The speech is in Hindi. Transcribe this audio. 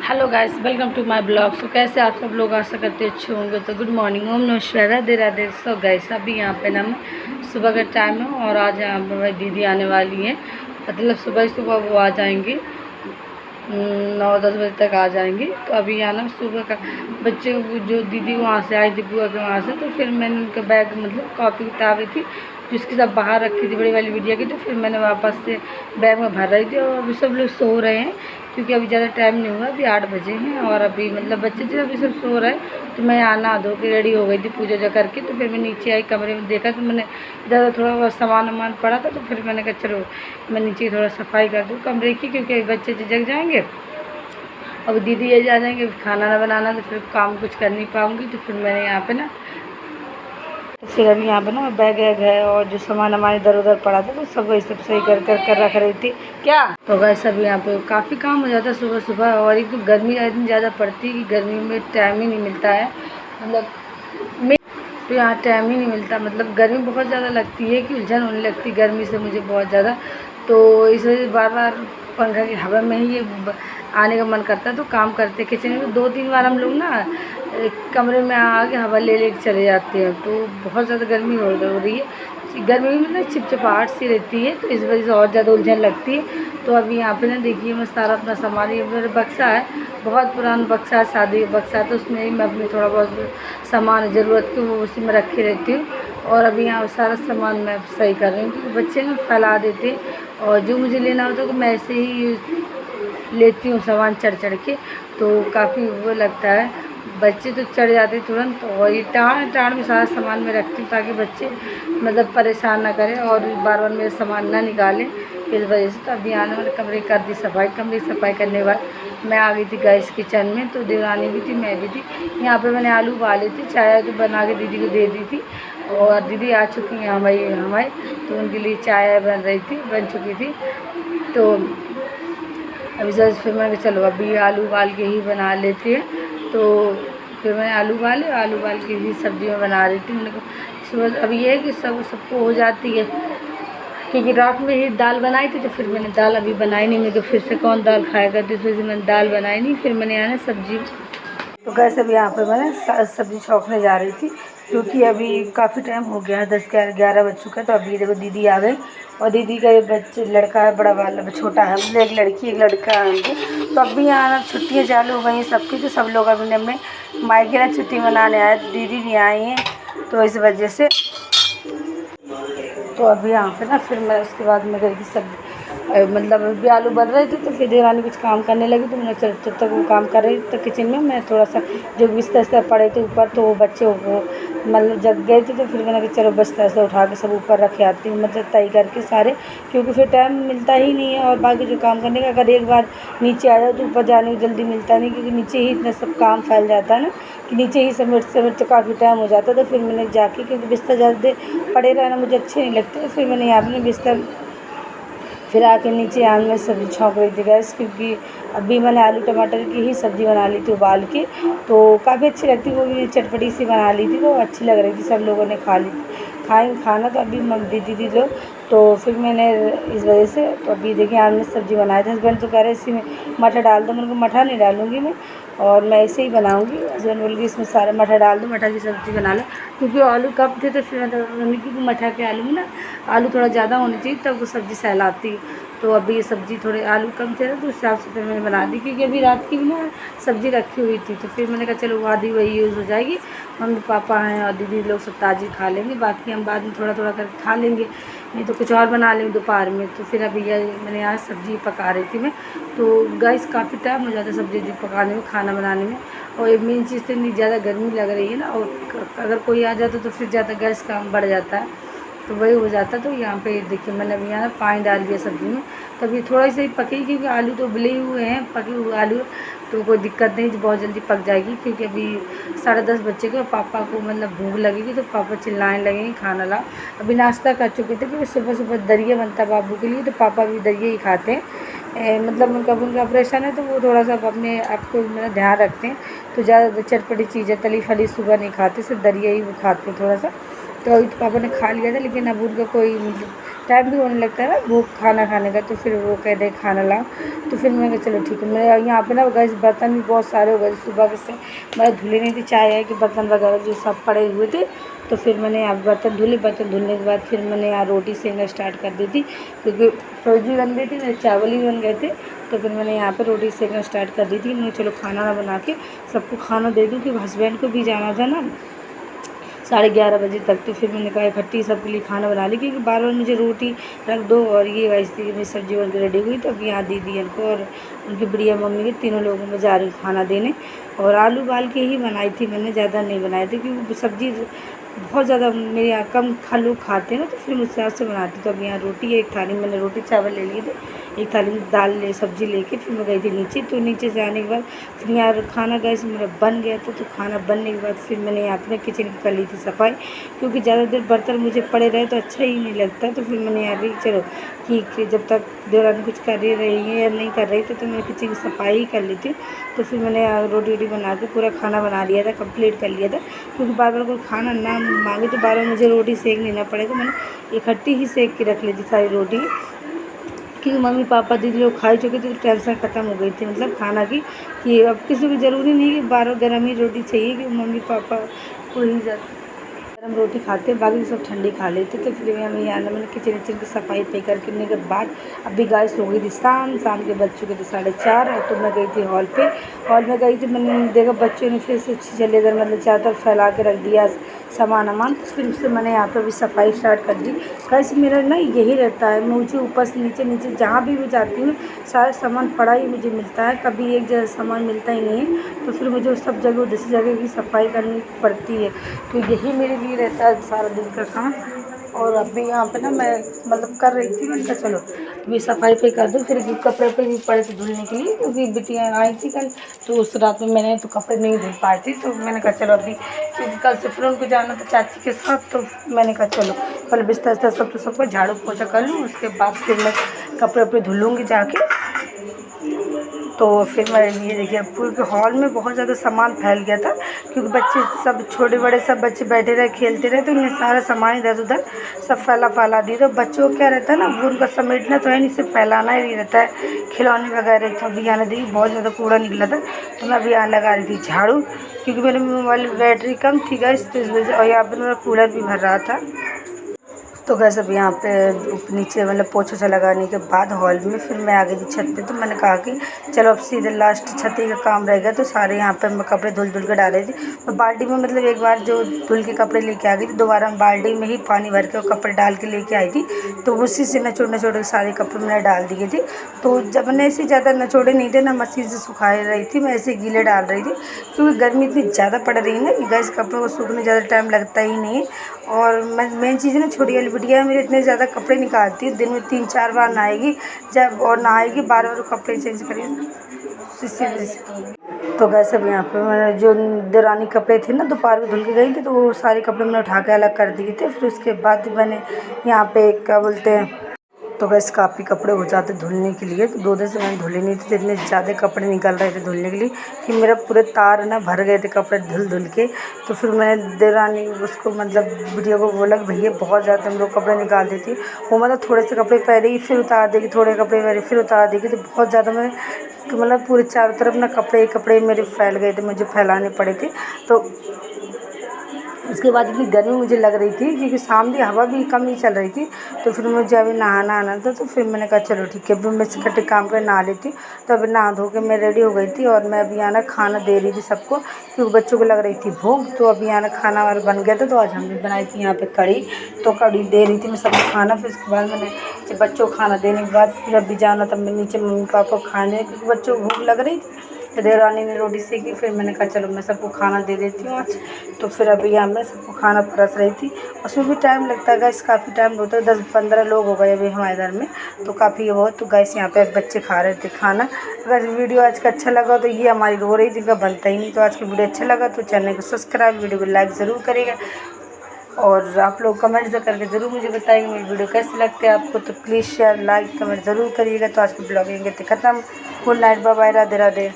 Hello guys, welcome to my blog. So कैसे आप सब लोग आशा करते अच्छे होंगे। तो गुड मॉर्निंग, ओम नमः, राधे राधे। सो गाइस अभी यहाँ पे ना मैं सुबह का टाइम है और आज यहाँ पे मेरी दीदी आने वाली है। मतलब सुबह ही सुबह वो आ जाएंगी, 9-10 बजे तक आ जाएंगी। तो अभी यहाँ ना सुबह का बच्चे जो दीदी वहाँ से आई थी बुआ के वहाँ से, तो फिर मैंने उनका बैग मतलब कॉपी किताबें थी जिसकी सब बाहर रखी थी बड़ी वाली वीडियो की, तो फिर मैंने वापस से बैग में भर रही थी। और अभी सब लोग सो रहे हैं क्योंकि अभी ज़्यादा टाइम नहीं हुआ, अभी 8 बजे हैं और अभी मतलब बच्चे जो अभी सब सो रहे हैं। तो मैं यहाँ नहा धो के रेडी हो गई थी पूजा वूजा करके। तो फिर मैं नीचे आई, कमरे में देखा तो मैंने ज़्यादा थोड़ा बहुत सामान वामान पड़ा था, तो फिर मैंने कहा चलो मैं नीचे थोड़ा सफाई कर दूँ कमरे की, क्योंकि अभी बच्चे जग जाएंगे। अब दीदी ये जा जाएंगे, खाना ना बनाना तो फिर काम कुछ कर नहीं पाऊँगी। तो फिर मैंने यहाँ पे ना तो फिर अभी यहाँ पे ना बैग वैग है और जो सामान हमारे इधर उधर पड़ा था तो सब वही सब सही कर रख रही थी क्या। तो वैसे अभी यहाँ पे काफ़ी काम हो जाता है सुबह सुबह। और एक तो गर्मी इतनी ज़्यादा पड़ती है कि गर्मी में टाइम ही नहीं मिलता है, मतलब तो यहाँ टाइम ही नहीं मिलता। मतलब गर्मी बहुत ज़्यादा लगती है कि उलझन होने लगती है गर्मी से मुझे बहुत ज़्यादा। तो इस वजह से बार बार पंखा की हवा में ही ये आने का मन करता है। तो काम करते किचन में 2-3 बार हम लोग ना कमरे में आके हवा ले चले जाते हैं। तो बहुत ज़्यादा गर्मी हो रही है, गर्मी में ना चिपचिपाहट सी रहती है, तो इस वजह से और ज़्यादा उलझन लगती है। तो अभी यहाँ पे ना देखिए मैं सारा अपना सामान, ये मेरा बक्सा है, बहुत पुराना बक्सा है, शादी का बक्सा है। तो उसमें ही मैं अपने थोड़ा बहुत सामान ज़रूरत के वो उसी में रखे रहती हूँ। और अभी यहाँ सारा सामान मैं सही कर रही हूँ क्योंकि बच्चे ना फैला देते हैं और जो मुझे लेना होता है तो मैं ऐसे ही लेती हूँ सामान चढ़ के। तो काफ़ी वो लगता है, बच्चे तो चढ़ जाते तुरंत। और ये टाण में सारा सामान में रखती हूँ ताकि बच्चे मतलब परेशान ना करें और बार बार मेरा सामान ना निकालें इस वजह से। तो अभी आने वाले कमरे कर दी सफाई, कमरे की सफाई करने के बाद मैं आ गई थी गैस किचन में। तो देवरानी भी थी, मैं भी थी। यहाँ पे मैंने आलू उबाले थे, चाय तो बना के दीदी को दे दी थी और दीदी आ चुकी हैं हमारी तो उनके लिए चाय बन चुकी थी। तो अभी सर फिर मैंने कहा चलो अभी आलू उबाल के ही बना लेते हैं। तो फिर मैंने आलू उबाल के ही सब्ज़ी में बना रही थी। मैंने कहा सुबह अभी ये है कि सबको हो जाती है, क्योंकि रात में ही दाल बनाई थी। तो फिर मैंने दाल अभी बनाई नहीं, तो फिर से कौन दाल खाएगा, तो इस वजह से मैंने दाल बनाई नहीं। फिर मैंने यहाँ ना सब्ज़ी, तो कैसे अभी यहाँ पे मैंने सब्ज़ी छौंकने जा रही थी क्योंकि अभी काफ़ी टाइम हो गया है, 10-11 बज चुका है। तो अभी देखो दीदी आ गई और दीदी का ये बच्चे लड़का है, बड़ा वाला छोटा है, मतलब एक लड़की एक लड़का है उनके। तो अभी यहाँ छुट्टियाँ चालू हो गई हैं सबकी, तो सब लोग अभी अपने मायके ना छुट्टी मनाने आए, तो दीदी भी आई हैं तो इस वजह से। तो अभी यहाँ पे ना फिर मैं उसके बाद में गई थी सब मतलब अभी आलू बन रहे थे। तो फिर देवरानी कुछ काम करने लगी, तो मैंने चल जब तक वो काम कर रही थी तो किचन में मैं थोड़ा सा जो बिस्तर पड़े थे ऊपर, तो वो बच्चे वो मतलब जग गए थे। तो फिर मैंने कहा चलो बिस्तर से उठा के सब ऊपर रखे आती हूँ, मतलब तय करके सारे, क्योंकि फिर टाइम मिलता ही नहीं है। और बाकी जो काम करने का अगर एक बार नीचे आ जाओ तो ऊपर जाने को जल्दी मिलता नहीं, क्योंकि नीचे ही इतना सब काम फैल जाता है ना कि नीचे ही समेट तो काफ़ी टाइम हो जाता है। तो फिर मैंने जाके, क्योंकि बिस्तर ज़्यादा देर पड़े रहना मुझे अच्छे नहीं लगते, तो फिर मैंने यहाँ अपने बिस्तर फिर आके नीचे आन में सब्ज़ी छौंक रही थी गैस, क्योंकि अभी मैंने आलू टमाटर की ही सब्ज़ी बना ली थी उबाल के। तो काफ़ी अच्छी लगती, वो भी चटपटी सी बना ली थी, तो अच्छी लग रही थी, सब लोगों ने खा ली खाना। तो अभी दीदी लोग, तो फिर मैंने इस वजह से, तो अभी देखिए आज मैं सब्ज़ी बनाई थी। हस्बैंड तो कह रहे इसी में मटर डाल दो, मैंने कहा मटर नहीं डालूँगी मैं, और मैं ऐसे ही बनाऊँगी। हस्बैंड बोल के इसमें सारे मटर डाल दो, मटर की सब्ज़ी बना लो, क्योंकि आलू कम थे। तो फिर मतलब क्योंकि मटर के आलू में ना आलू थोड़ा ज़्यादा होना चाहिए तब वो सब्ज़ी सहलाती। तो अभी ये सब्ज़ी थोड़े आलू कम थे तो उस हिसाब से फिर मैंने बना दी, क्योंकि अभी रात की भी ना सब्ज़ी रखी हुई थी। तो फिर मैंने कहा चलो आधी वही यूज़ हो जाएगी, मम्मी पापा हैं और दीदी लोग सब ताज़ी खा लेंगे, बाकी हम बाद में थोड़ा थोड़ा करके खा लेंगे, नहीं तो कुछ और बना लेंगे दोपहर में। तो फिर अभी ये मैंने यहाँ सब्ज़ी पका रही थी मैं। तो गैस काफ़ी टाइम हो जाता है सब्ज़ी पकाने में, खाना बनाने में। और एक मेन चीज़ तो इतनी ज़्यादा गर्मी लग रही है ना, और अगर कोई आ जाता तो फिर ज़्यादा गैस काम बढ़ जाता है, तो वही हो जाता। तो यहाँ पे देखिए मैंने अभी यहाँ पानी डाल दिया सब्ज़ी में, तभी थोड़ा सा ही पकेगी, क्योंकि आलू तो उबले हुए हैं, पके हुए आलू, तो कोई दिक्कत नहीं, बहुत जल्दी पक जाएगी। क्योंकि अभी 10:30 बच्चे के, पापा को मतलब भूख लगेगी तो पापा चिल्लाने लगेंगे खाना ला। अभी नाश्ता कर चुके थे, क्योंकि सुबह सुबह दलिया बनता है बाबू के लिए, तो पापा भी दलिया ही खाते हैं। मतलब उनका ऑपरेशन है, तो वो थोड़ा सा अपने आप को मतलब ध्यान रखते हैं, तो ज़्यादा चटपटी चीज़ें तली फली सुबह नहीं खाते, सिर्फ दलिया ही वो खाते हैं थोड़ा सा। तो अभी तो पापा ने खा लिया था, लेकिन अब उनका कोई मतलब टाइम भी होने लगता है ना वो खाना खाने का, तो फिर वो कह रहे खाना लाओ। तो फिर मैंने कहा चलो ठीक है। मैं यहाँ पे ना गैस बर्तन भी बहुत सारे हो गए सुबह से, मैं धुले नहीं थी, चाय है कि बर्तन वगैरह जो सब पड़े हुए थे। तो फिर मैंने यहाँ बर्तन धुले, बर्तन धुलने के बाद फिर मैंने यहाँ रोटी सेकना स्टार्ट कर दी थी, क्योंकि सब्जी बन गई थी, मेरे चावल ही बन गए थे। तो फिर मैंने यहाँ पे रोटी सेकना स्टार्ट कर दी थी। मैं चलो खाना ना बना के सबको खाना दे दूँ, क्योंकि हस्बैंड को भी जाना था ना 11:30 बजे तक। तो फिर मैंने कहा इकट्ठी सबके लिए खाना बना ली, क्योंकि बार बार मुझे रोटी रख दो। और ये गाइस थी मेरी सब्जी बन के रेडी हुई, तो अब यहाँ दीदी इनको और उनकी बढ़िया मम्मी के तीनों लोगों में जा रही खाना देने। और आलू उबाल के ही बनाई थी मैंने, ज़्यादा नहीं बनाए थे, क्योंकि सब्ज़ी बहुत ज़्यादा मेरे यहाँ कम लूग खाते हैं ना, तो फिर मुझ हिसाब से बनाती। तो अब यहाँ रोटी है, एक थाली मैंने रोटी चावल ले लिए थे, एक थाली में दाल सब्ज़ी लेके फिर मैं गई थी नीचे। तो नीचे से आने के बाद फिर यहाँ खाना गैस मेरा बन गया था। तो खाना बनने के बाद फिर मैंने यहाँ अपने किचन की कर ली थी सफाई, क्योंकि ज़्यादा देर बर्तन मुझे पड़े रहे तो अच्छा ही नहीं लगता। तो फिर मैंने यहाँ भी चलो कि जब तक देवरानी कुछ कर ही रही है या नहीं कर रही थी, तो मैं किचन की सफाई ही कर ली थी। तो फिर मैंने रोटी वोटी बना के पूरा खाना बना लिया था, कंप्लीट कर लिया था, क्योंकि बार बार कोई खाना ना मांगे तो बार बार मुझे रोटी सेक लेना पड़ेगा। मैंने इकट्ठी ही सेक के रख ली थी सारी रोटी, क्योंकि मम्मी पापा दीदी लोग खा चुके थे, तो टेंशन ख़त्म हो गई थी मतलब खाना की, कि अब किसी को ज़रूरी नहीं कि 12 गर्म ही रोटी चाहिए, कि मम्मी पापा को ही गर्म रोटी खाते हैं, बाकी सब ठंडी खा लेते। तो फिर हम यहाँ मैंने किचन की सफाई तय करने के बाद अभी गैस हो गई थी शाम के बज चुके थे 4:30। और तो मैं गई थी हॉल में गई थी। मैंने देखा बच्चों ने फिर से चले इधर मतलब चारों तरफ फैला के रख दिया सामान। तो फिर उससे मैंने यहाँ पर भी सफाई स्टार्ट कर दी। कैसे मेरा ना यही रहता है, मुझे ऊपर से नीचे जहाँ भी मैं जाती हूँ सारा सामान पड़ा ही मुझे मिलता है, कभी एक जगह सामान मिलता ही नहीं है। तो फिर मुझे सब जगह दूसरी जगह की सफाई करनी पड़ती है, तो यही मेरे लिए रहता है सारा दिन का काम। और अभी यहाँ पे ना मैं मतलब कर रही थी, मैंने कहा चलो अभी सफाई पे कर दूँ। फिर कपड़े पे भी पड़े थे धुलने के लिए, क्योंकि बिटियाँ आई थी कल, तो उस रात में मैंने तो कपड़े नहीं धुल पाई थी। तो मैंने कहा चलो अभी, क्योंकि कल से फिर उनको जाना था चाची के साथ, तो मैंने कहा चलो पहले बिस्तर सबको झाड़ू पोछा कर लूँ, उसके बाद फिर मैं कपड़े वपड़े धुलूँगी जाके। तो फिर मैं ये देखिए पूरे हॉल में बहुत ज़्यादा सामान फैल गया था, क्योंकि बच्चे सब छोटे बड़े सब बच्चे बैठे रहे खेलते रहे, तो उन्हें सारा सामान इधर उधर सब फैला दिया। तो बच्चों को क्या रहता है ना, वो उनका समेटना तो है नहीं, सिर्फ फैलाना ही रहता है, खिलौने वगैरह। तो अभी आने देखिए बहुत ज़्यादा कूड़ा निकला था, तो मैं अभी यहाँ लगा रही थी झाड़ू, क्योंकि मेरे मोबाइल में बैटरी कम थी गैस, तो इस वजह से। और यहाँ पर मेरा कूलर भी भर रहा था। तो गैस अब यहाँ पे नीचे मतलब पोछा लगाने के बाद हॉल में फिर मैं आ गई थी छत पे। तो मैंने कहा कि चलो अब सीधे लास्ट छत का काम रहेगा, तो सारे यहाँ पे मैं कपड़े धुल के डाल रही थी। मैं बाल्टी में मतलब एक बार जो धुल के कपड़े लेके आ गई थी, दोबारा मैं बाल्टी में ही पानी भर के और कपड़े डाल के लेके आई थी। तो उसी से नचोड़ सारे कपड़े मैंने डाल दिए थे। तो जब मैंने ऐसे ज़्यादा नचोड़े नहीं थे ना, मशीन से सुखा रही थी, मैं ऐसे गीले डाल रही थी, क्योंकि गर्मी इतनी ज़्यादा पड़ रही है ना कि गैस कपड़ों को सूखने ज़्यादा टाइम लगता ही नहीं है। और मेन चीज़ ना छोटी वाली बिटिया मेरे इतने ज़्यादा कपड़े निकालती है, दिन में 3-4 बार नहाएगी, जब और नहाएगी बार कपड़े चेंज करेगी, इसी वजह से। तो गैस अब यहाँ पे मैंने जो देरानी कपड़े थे ना दोपहर में धुल के गई थी, तो वो सारे कपड़े मैंने उठा के अलग कर दिए थे। फिर उसके बाद मैंने यहाँ पे क्या बोलते हैं, तो गैस काफ़ी कपड़े हो जाते धुलने के लिए। तो 2 दिन से मैंने धुले नहीं थे, तो इतने ज़्यादा कपड़े निकल रहे थे धुलने के लिए कि मेरा पूरे तार ना भर गए थे कपड़े धुल के। तो फिर मैंने देरानी उसको मतलब बिटिया को बोला कि भैया बहुत ज़्यादा तुम लोग कपड़े निकाल देती। वो मतलब थोड़े से कपड़े पहनेगी फिर उतार देगी, थोड़े कपड़े पहने फिर उतार देगी, तो बहुत ज़्यादा मैं मतलब पूरे चारों तरफ ना कपड़े मेरे फैल गए थे, मुझे फैलाने पड़े थे। तो उसके बाद इतनी गर्मी मुझे लग रही थी, क्योंकि सामने हवा भी कम ही चल रही थी। तो फिर मुझे अभी नहाना आना था, तो फिर मैंने कहा चलो ठीक है अभी मैं इकट्ठे काम कर नहा लेती। तो अभी नहा धो के मैं रेडी हो गई थी, और मैं अभी आना खाना दे रही थी सबको, क्योंकि बच्चों को लग रही थी भूख। तो अभी आना खाना वाला बन गया था, तो आज हमने बनाई थी यहाँ पे कढ़ी। तो कढ़ी दे रही थी मैं सबको खाना। फिर उसके बाद मैंने जब बच्चों को खाना देने के बाद फिर अभी जाना था मैं नीचे मम्मी पापा को खाने, क्योंकि बच्चों को भूख लग रही थी। तो देवरानी ने रोटी सेकी, फिर मैंने कहा चलो मैं सबको खाना दे देती हूँ आज। तो फिर अभी यहाँ मैं सबको खाना परस रही थी। उसमें भी टाइम लगता है गैस, काफ़ी टाइम होता है, 10-15 लोग हो गए अभी हमारे घर में, तो काफ़ी बहुत। तो गैस यहाँ पे बच्चे खा रहे थे खाना। अगर वीडियो आज का अच्छा लगा तो ये हमारी रो रही थी का बनता ही नहीं। तो आज का वीडियो अच्छा लगा तो चैनल को सब्सक्राइब, वीडियो को लाइक ज़रूर करिएगा, और आप लोग कमेंट करके ज़रूर मुझे बताइएगा मेरी वीडियो कैसे लगते हैं आपको। तो प्लीज़ शेयर लाइक कमेंट ज़रूर करिएगा। तो आज की ब्लॉगिंग के ख़त्म। Good night, bye bye, Radhe Radhe.